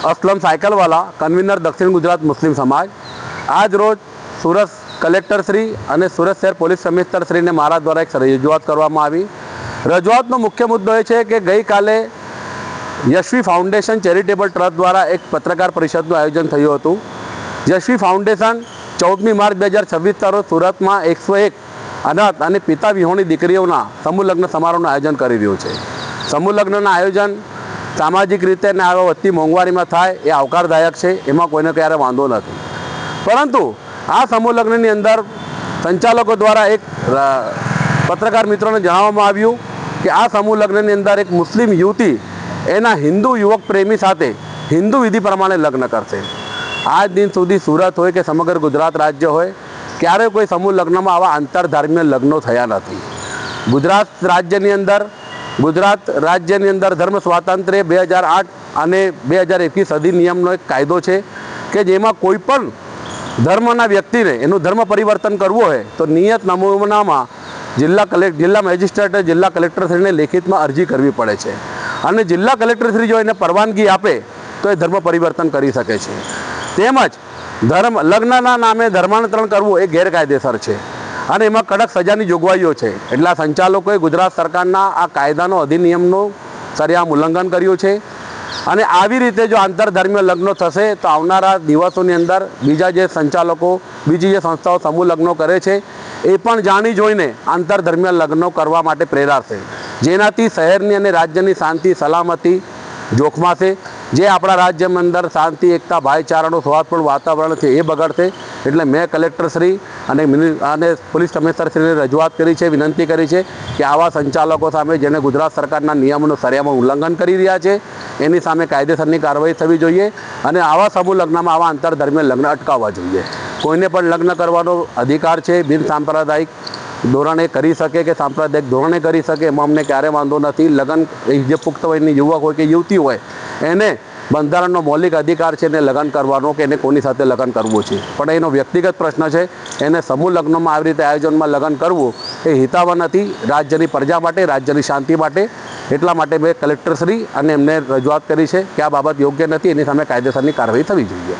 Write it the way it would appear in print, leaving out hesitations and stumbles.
Aslam साइकलवाला convener दक्षिण गुजरात मुस्लिम समाज आज रोज सूरत कलेक्टर श्री और सूरत शहर पोलीस कमिश्नर श्री ने मारा द्वारा एक रजूआत करवामां आवी। रजूआतनो मुख्य मुद्दो ए छे कि गई काले यशवी फाउंडेशन चेरिटेबल ट्रस्ट द्वारा एक पत्रकार परिषदનું आयोजन થયું હતું। यशवी फाउंडेशन 14મી માર્ચ 2026 रोज सूरत में 101 अनाथ और पिता विहोणी दीकरीओना समूह लग्न समारोहનું आयोजन કરી રહ્યું છે। समूह लग्नના आयोजन सामाजिक रीते ने आवा વધતી મોંઘવારીમાં થાય એ આવકારદાયક છે, એમાં કોઈને ક્યારે વાંધો નથી। પરંતુ આ સમૂહ લગ્નની અંદર સંચાલકો દ્વારા એક પત્રકાર મિત્રોને જણાવવામાં આવ્યું કે આ સમૂહ લગ્નની અંદર એક મુસ્લિમ યુવતી એના હિન્દુ યુવક પ્રેમી સાથે હિન્દુ વિધિ પ્રમાણે લગ્ન કરશે। આજ દિન સુધી સુરત હોય કે સમગ્ર ગુજરાત રાજ્ય હોય ક્યારે કોઈ સમૂહ લગ્નમાં આવા આંતરધાર્મિક લગ્નો થયા નથી। ગુજરાત રાજ્યની અંદર ધર્મ સ્વાતંત્ર્ય 2008 અને 2021 અધિનિયમનો એક કાયદો છે કે જેમાં કોઈ પણ ધર્મના વ્યક્તિને એનું ધર્મ પરિવર્તન કરવું હોય તો નિયત નમૂનામાં જિલ્લા મેજિસ્ટ્રેટે જિલ્લા કલેક્ટરશ્રીને લેખિતમાં અરજી કરવી પડે છે અને જિલ્લા કલેક્ટરશ્રી જો એને પરવાનગી આપે તો એ ધર્મ પરિવર્તન કરી શકે છે। તેમજ લગ્નના નામે ધર્માંતરણ કરવું એ ગેરકાયદેસર છે અને એમાં કડક સજાની જોગવાઈઓ છે। એટલે આ સંચાલકોએ ગુજરાત સરકારના આ કાયદાનો અધિનિયમનું સરેઆમ ઉલ્લંઘન કર્યું છે અને આવી રીતે જો આંતરધર્મીય લગ્નો થશે તો આવનારા દિવસોની અંદર બીજા જે સંચાલકો બીજી જે સંસ્થાઓ સમૂહ લગ્નો કરે છે એ પણ જાણી જોઈને આંતરધર્મીય લગ્નો કરવા માટે પ્રેરાશે, જેનાથી શહેરની અને રાજ્યની શાંતિ સલામતી જોખમાશે, જે આપણા રાજ્યની અંદર શાંતિ એકતા ભાઈચારાનું સૌહાર્દપૂર્ણ વાતાવરણ છે એ બગડશે। એટલે મેં કલેક્ટરશ્રી અને પોલીસ કમિશનરશ્રીને રજૂઆત કરી છે, વિનંતી કરી છે કે આવા સંચાલકો સામે જેને ગુજરાત સરકારના નિયમોનું સરેઆમ ઉલ્લંઘન કરી રહ્યા છે એની સામે કાયદેસરની કાર્યવાહી થવી જોઈએ અને આવા સમૂહ લગ્નમાં આવા આંતરધર્મીય લગ્ન અટકાવવા જોઈએ। કોઈને પણ લગ્ન કરવાનો અધિકાર છે, બિન સાંપ્રદાયિક ધોરણે કરી શકે કે સાંપ્રદાયિક ધોરણે કરી શકે, એમાં અમને ક્યારે વાંધો નથી। લગ્ન જે પુખ્ત વયની યુવક હોય કે યુવતી હોય એને બંધારણનો મૌલિક અધિકાર છે એને લગ્ન કરવાનો કે એને કોની સાથે લગ્ન કરવું છે, પણ એનો વ્યક્તિગત પ્રશ્ન છે। એને સમૂહ લગ્નમાં આવી રીતે આયોજનમાં લગ્ન કરવું એ હિતાવહ નથી રાજ્યની પ્રજા માટે, રાજ્યની શાંતિ માટે। એટલા માટે મેં કલેક્ટરશ્રી અને એમને રજૂઆત કરી છે કે આ બાબત યોગ્ય નથી, એની સામે કાયદેસરની કાર્યવાહી થવી જોઈએ।